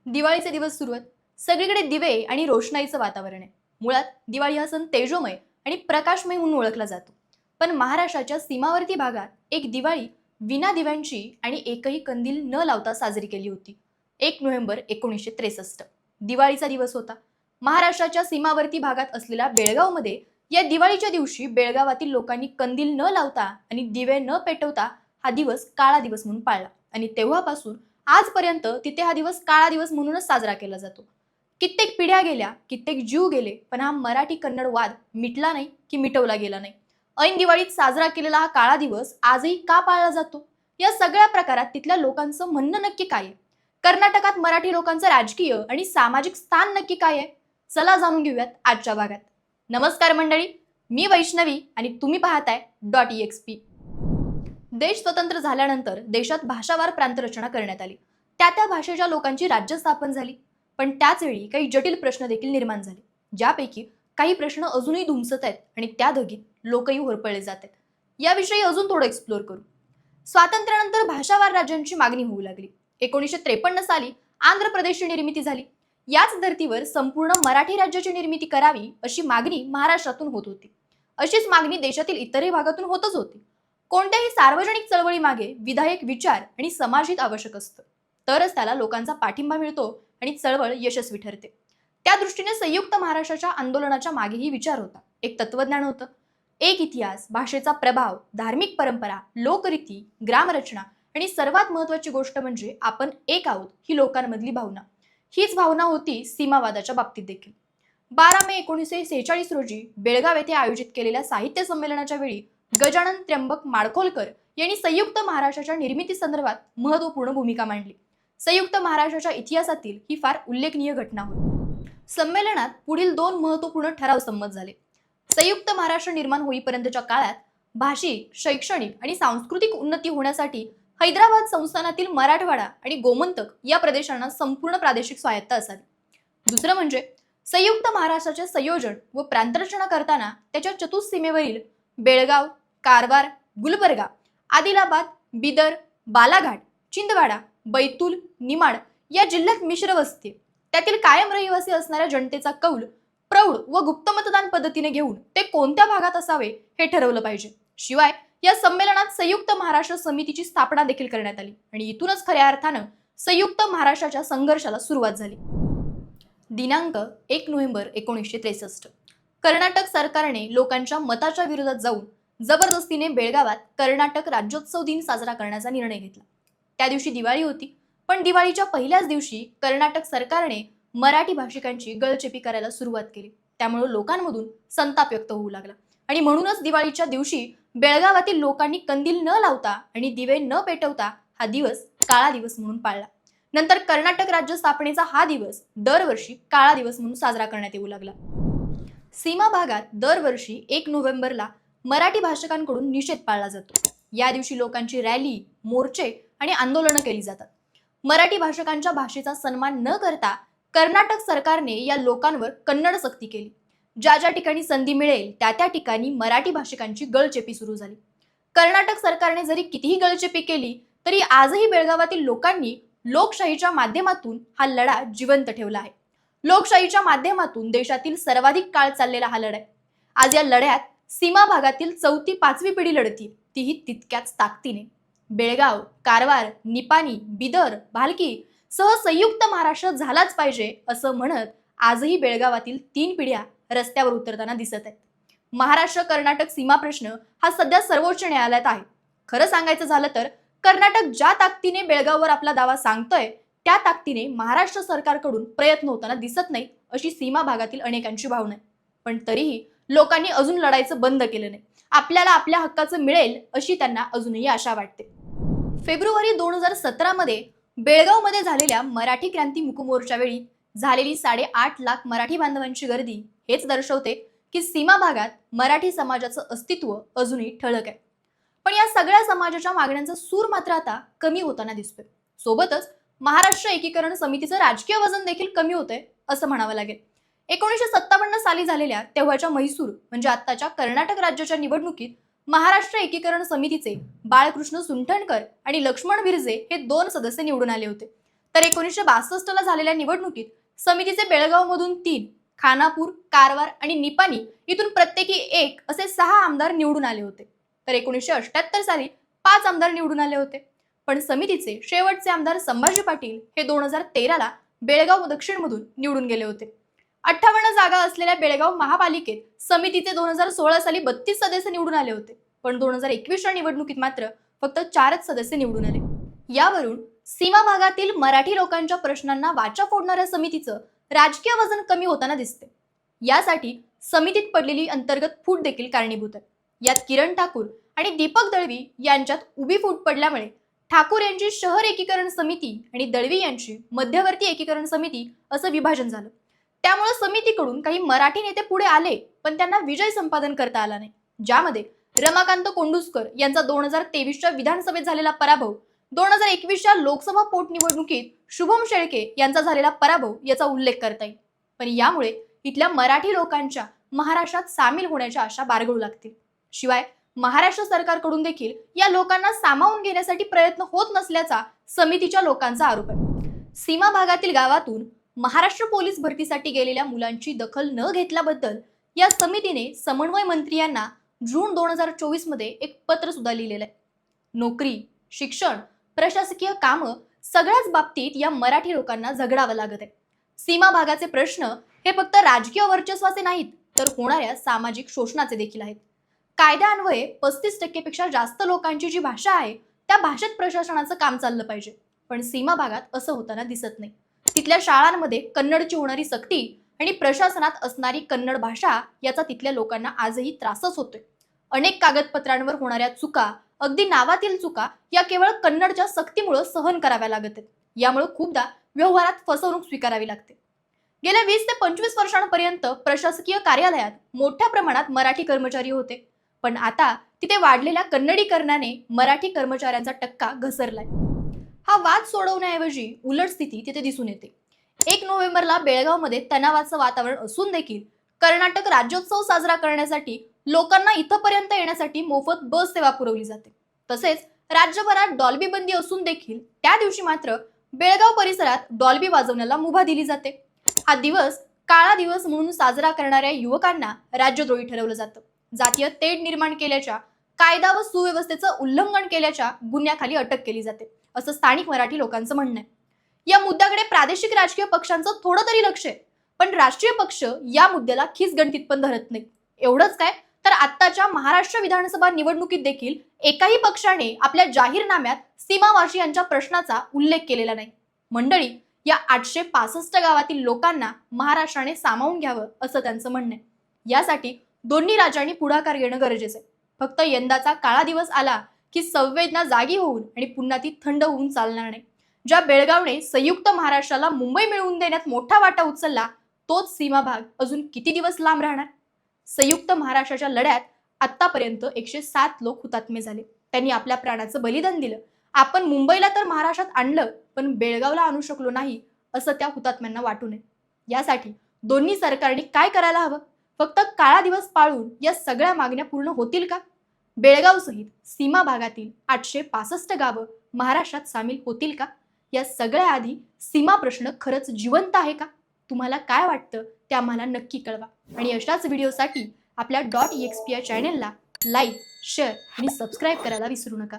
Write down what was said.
दिवाळीचे दिवस सुरू आहेत. सगळीकडे दिवे आणि रोषणाईचं वातावरण आहे. मुळात दिवाळी हा सण तेजोमय आणि प्रकाशमय म्हणून ओळखला जातो. पण महाराष्ट्राच्या सीमावर्ती भागात एक दिवाळी विना दिव्यांची आणि एकही कंदील न लावता साजरी केली होती. 1 नोव्हेंबर 1963 दिवाळीचा दिवस होता. महाराष्ट्राच्या सीमावर्ती भागात असलेल्या बेळगावमध्ये या दिवाळीच्या दिवशी बेळगावातील लोकांनी कंदील न लावता आणि दिवे न पेटवता हा दिवस काळा दिवस म्हणून पाळला आणि तेव्हापासून आजपर्यंत तिथे हा दिवस काळा दिवस म्हणूनच साजरा केला जातो. कित्येक पिढ्या गेल्या, कित्येक जीव गेले, पण हा मराठी कन्नड वाद मिटला नाही की मिटवला गेला नाही. ऐन दिवाळीत साजरा केलेला हा काळा दिवस आजही का पाळला जातो? या सगळ्या प्रकारात तिथल्या लोकांचं म्हणणं नक्की काय आहे? कर्नाटकात मराठी लोकांचं राजकीय आणि सामाजिक स्थान नक्की काय आहे? चला जाणून घेऊयात आजच्या भागात. नमस्कार मंडळी, मी वैष्णवी आणि तुम्ही पाहताय .exp. देश स्वतंत्र झाल्यानंतर देशात भाषावार प्रांतरचना करण्यात आली. त्या भाषेच्या लोकांची राज्य स्थापन झाली. पण त्याच वेळी काही जटिल प्रश्न देखील निर्माण झाले, ज्यापैकी काही प्रश्न अजूनही धुमसत आहेत आणि त्या धगीत लोकही होरपळले जात आहेत. याविषयी अजून थोडं एक्सप्लोर करू. स्वातंत्र्यानंतर भाषावार राज्यांची मागणी होऊ लागली. 1953 साली आंध्र प्रदेशची निर्मिती झाली. याच धर्तीवर संपूर्ण मराठी राज्याची निर्मिती करावी अशी मागणी महाराष्ट्रातून होत होती. अशीच मागणी देशातील इतरही भागातून होतच होती. कोणत्याही सार्वजनिक चळवळीमागे विधायक विचार आणि समाजहित आवश्यक असतं, तरच त्याला लोकांचा पाठिंबा मिळतो आणि चळवळ यशस्वी ठरते. त्या दृष्टीने संयुक्त महाराष्ट्राच्या आंदोलनाच्या मागेही विचार होता, एक तत्वज्ञान होतं. एक इतिहास, भाषेचा प्रभाव, धार्मिक परंपरा, लोकरीती, ग्रामरचना आणि सर्वात महत्वाची गोष्ट म्हणजे आपण एक आहोत ही लोकांमधली भावना. हीच भावना होती सीमावादाच्या बाबतीत देखील. 12 मे 1946 रोजी बेळगाव येथे आयोजित केलेल्या साहित्य संमेलनाच्या वेळी गजानन त्र्यंबक माडखोलकर यांनी संयुक्त महाराष्ट्राच्या निर्मिती संदर्भात महत्वपूर्ण भूमिका मांडली. संयुक्त महाराष्ट्राच्या इतिहासातील ही फार उल्लेखनीय घटना होती. संमेलनात पुढील 2 महत्वपूर्ण ठराव संमत झाले. संयुक्त महाराष्ट्र निर्माण होईपर्यंतच्या काळात भाषिक, शैक्षणिक आणि सांस्कृतिक उन्नती होण्यासाठी हैदराबाद संस्थानातील मराठवाडा आणि गोमंतक या प्रदेशांना संपूर्ण प्रादेशिक स्वायत्ता असावी. दुसरं म्हणजे संयुक्त महाराष्ट्राचे संयोजन व प्रांतरचना करताना त्याच्या चतुःसीमेवरील बेळगाव, कारवार, गुलबर्गा, आदिलाबाद, बिदर, बालाघाट, चिंदवाडा, बैतूल, निमाड या जिल्ह्यात मिश्र वस्ती, त्यातील कायम रहिवासी असणाऱ्या जनतेचा कौल प्रौढ व गुप्त मतदान पद्धतीने घेऊन ते कोणत्या भागात असावे हे ठरवलं पाहिजे. शिवाय या संमेलनात संयुक्त महाराष्ट्र समितीची स्थापना देखील करण्यात आली आणि इथूनच खऱ्या अर्थानं संयुक्त महाराष्ट्राच्या संघर्षाला सुरुवात झाली. दिनांक 1 नोव्हेंबर 1963 कर्नाटक सरकारने लोकांच्या मताच्या विरोधात जाऊन जबरदस्तीने बेळगावात कर्नाटक राज्योत्सव दिन साजरा करण्याचा निर्णय घेतला. त्या दिवशी दिवाळी होती, पण दिवाळीच्या पहिल्याच दिवशी कर्नाटक सरकारने मराठी भाषिकांची गळचेपी करायला सुरुवात केली. त्यामुळे लोकांमधून संताप व्यक्त होऊ लागला आणि म्हणूनच दिवाळीच्या दिवशी बेळगावातील लोकांनी कंदील न लावता आणि दिवे न पेटवता हा दिवस काळा दिवस म्हणून पाळला. नंतर कर्नाटक राज्य स्थापनेचा हा दिवस दरवर्षी काळा दिवस म्हणून साजरा करण्यात येऊ लागला. सीमा भागात दरवर्षी 1 नोव्हेंबरला मराठी भाषकांकडून निषेध पाळला जातो. या दिवशी लोकांची रॅली, मोर्चे आणि आंदोलनं केली जातात. मराठी भाषकांच्या भाषेचा सन्मान न करता कर्नाटक सरकारने या लोकांवर कन्नड सक्ती केली. ज्या ठिकाणी संधी मिळेल त्या ठिकाणी मराठी भाषिकांची गळचेपी सुरू झाली. कर्नाटक सरकारने जरी कितीही गळचेपी केली तरी आजही बेळगावातील लोकांनी लोकशाहीच्या माध्यमातून हा लढा जिवंत ठेवला आहे. लोकशाहीच्या माध्यमातून देशातील सर्वाधिक काळ चाललेला हा लढा आहे. आज या लढ्यात सीमा भागातील 4थी 5वी पिढी लढती, तीही तितक्याच ताकदीने. बेळगाव, कारवार, निपाणी, बिदर, भालकी सह संयुक्त महाराष्ट्र झालाच पाहिजे असं म्हणत आजही बेळगावातील 3 पिढ्या रस्त्यावर उतरताना दिसत आहेत. महाराष्ट्र कर्नाटक सीमा प्रश्न हा सध्या सर्वोच्च न्यायालयात आहे. खरं सांगायचं झालं तर कर्नाटक ज्या ताकदीने बेळगाववर आपला दावा सांगतोय त्या ताकदीने महाराष्ट्र सरकारकडून प्रयत्न होताना दिसत नाही अशी सीमा भागातील अनेकांची भावना आहे. पण तरीही लोकांनी अजून लढायचं बंद केलं नाही. आपल्याला आपल्या हक्काचं मिळेल अशी त्यांना अजूनही आशा वाटते. फेब्रुवारी 2017 मध्ये बेळगावमध्ये झालेल्या मराठी क्रांती मूकमोर्चा वेळी झालेली 8.5 लाख मराठी बांधवांची गर्दी हेच दर्शवते की सीमा भागात मराठी समाजाचं अस्तित्व अजूनही ठळक आहे. पण या सगळ्या समाजाच्या मागण्यांचा सूर मात्र आता कमी होताना दिसतोय. सोबतच महाराष्ट्र एकीकरण समितीचं राजकीय वजन देखील कमी होतंय असं म्हणावं लागेल. 1957 साली झालेल्या तेव्हाच्या म्हैसूर म्हणजे आत्ताच्या कर्नाटक राज्याच्या निवडणुकीत महाराष्ट्र एकीकरण समितीचे बाळकृष्ण सुंठणकर आणि लक्ष्मण विरजे हे 2 सदस्य निवडून आले होते. तर 1962 ला झालेल्या निवडणुकीत समितीचे बेळगावमधून 3, खानापूर, कारवार आणि निपाणी इथून प्रत्येकी 1 असे 6 आमदार निवडून आले होते. तर 1978 साली 5 आमदार निवडून आले होते. पण समितीचे शेवटचे आमदार संभाजी पाटील हे 2013 ला बेळगाव दक्षिणमधून निवडून गेले होते. 58 जागा असलेल्या बेळगाव महापालिकेत समितीचे 2016 साली 32 सदस्य निवडून आले होते. पण 2021च्या निवडणुकीत मात्र फक्त 4च सदस्य निवडून आले. यावरून सीमा भागातील मराठी लोकांच्या प्रश्नांना वाचा फोडणाऱ्या समितीचं राजकीय वजन कमी होताना दिसते. यासाठी समितीत पडलेली अंतर्गत फूट देखील कारणीभूत आहे. यात किरण ठाकूर आणि दीपक दळवी यांच्यात उभी फूट पडल्यामुळे ठाकूर यांची शहर एकीकरण समिती आणि दळवी यांची मध्यवर्ती एकीकरण समिती असं विभाजन झालं. त्यामुळे समितीकडून काही मराठी नेते पुढे आले, पण त्यांना विजय संपादन करता आला नाही. ज्यामध्ये रमाकांत कोंडुस्कर यांचा 2023च्या विधानसभेत झालेला पराभव, 2021च्या लोकसभा पोटनिवडणुकीत शुभम शेळके यांचा झालेला पराभव याचा उल्लेख करता येईल. पण यामुळे इथल्या मराठी लोकांच्या महाराष्ट्रात सामील होण्याच्या आशा बारगळू लागतील. शिवाय महाराष्ट्र सरकारकडून देखील या लोकांना सामावून घेण्यासाठी प्रयत्न होत नसल्याचा समितीच्या लोकांचा आरोप आहे. सीमा भागातील गावातून महाराष्ट्र पोलीस भरतीसाठी गेलेल्या मुलांची दखल न घेतल्याबद्दल या समितीने समन्वय मंत्री यांना जून 2024 मध्ये एक पत्र सुद्धा लिहिलेलं आहे. नोकरी, शिक्षण, प्रशासकीय कामं सगळ्याच बाबतीत या मराठी लोकांना झगडावं लागत आहे. सीमा भागाचे प्रश्न हे फक्त राजकीय वर्चस्वाचे नाहीत, तर होणाऱ्या सामाजिक शोषणाचे देखील आहेत. कायद्यान्वये 35% पेक्षा जास्त लोकांची जी भाषा आहे त्या भाषेत प्रशासनाचं काम चाललं पाहिजे. पण सीमा भागात असं होताना दिसत नाही. तिथल्या शाळांमध्ये कन्नडची होणारी सक्ती आणि प्रशासनात असणारी कन्नड भाषा याचा तिथल्या लोकांना आजही त्रासच होतोय. अनेक कागदपत्रांवर होणाऱ्या चुका, अगदी नावातील चुका या केवळ कन्नडच्या सक्तीमुळे सहन कराव्या लागत आहेत. यामुळे खूपदा व्यवहारात फसवणूक स्वीकारावी लागते. गेल्या 20 ते 25 वर्षांपर्यंत प्रशासकीय कार्यालयात मोठ्या प्रमाणात मराठी कर्मचारी होते. पण आता तिथे वाढलेल्या कन्नडीकरणाने मराठी कर्मचाऱ्यांचा टक्का घसरलाय. हा वाद सोडवण्याऐवजी उलट स्थिती तिथे दिसून येते. 1 नोव्हेंबरला बेळगावमध्ये तणावाचं वातावरण असून देखील कर्नाटक राज्योत्सव साजरा करण्यासाठी लोकांना इथपर्यंत येण्यासाठी मोफत बस सेवा पुरवली जाते. तसेच राज्यभरात डॉल्बी बंदी असून देखील त्या दिवशी मात्र बेळगाव परिसरात डॉल्बी वाजवण्याला मुभा दिली जाते. हा दिवस काळा दिवस म्हणून साजरा करणाऱ्या युवकांना राज्यद्रोही ठरवलं जातं. जातीय तेढ निर्माण केल्याच्या, कायदा व सुव्यवस्थेचं उल्लंघन केल्याच्या गुन्ह्याखाली अटक केली जाते, असं स्थानिक मराठी लोकांचं म्हणणं आहे. या मुद्द्याकडे प्रादेशिक राजकीय पक्षांचं थोडं तरी लक्ष आहे, पण राष्ट्रीय पक्ष या मुद्द्याला खिसगणतीत पण धरत नाही. एवढंच काय, तर आत्ताच्या महाराष्ट्र विधानसभा निवडणुकीत देखील एकाही पक्षाने आपल्या जाहीरनाम्यात सीमावासियांच्या प्रश्नाचा उल्लेख केलेला नाही. मंडळी, या 865 गावातील लोकांना महाराष्ट्राने सामावून घ्यावं असं त्यांचं म्हणणं आहे. यासाठी दोन्ही राज्यांनी पुढाकार घेणं गरजेचं आहे. फक्त यंदाचा काळा दिवस आला की संवेदना जागी होऊन आणि पुन्हा ती थंड होऊन चालणार नाही. ज्या बेळगावने संयुक्त महाराष्ट्राला मुंबई मिळवून देण्यात मोठा वाटा उचलला, तोच सीमा भाग अजून किती दिवस लांब राहणार? संयुक्त महाराष्ट्राच्या लढ्यात आतापर्यंत 107 लोक हुतात्मे झाले. त्यांनी आपल्या प्राणाचं बलिदान दिलं. आपण मुंबईला तर महाराष्ट्रात आणलं, पण बेळगावला आणू शकलो नाही असं त्या हुतात्म्यांना वाटू नये. यासाठी दोन्ही सरकारने काय करायला हवं? फक्त काळा दिवस पाळून या सगळ्या मागण्या पूर्ण होतील का? बेळगाव सहित सीमा भागातील 865 गावं महाराष्ट्रात सामील होतील का? या सगळ्या आधी सीमा प्रश्न खरंच जिवंत आहे का? तुम्हाला काय वाटतं ते आम्हाला नक्की कळवा. आणि अशाच व्हिडिओसाठी आपल्या .exp या चॅनेलला लाईक, शेअर आणि सबस्क्राईब करायला विसरू नका.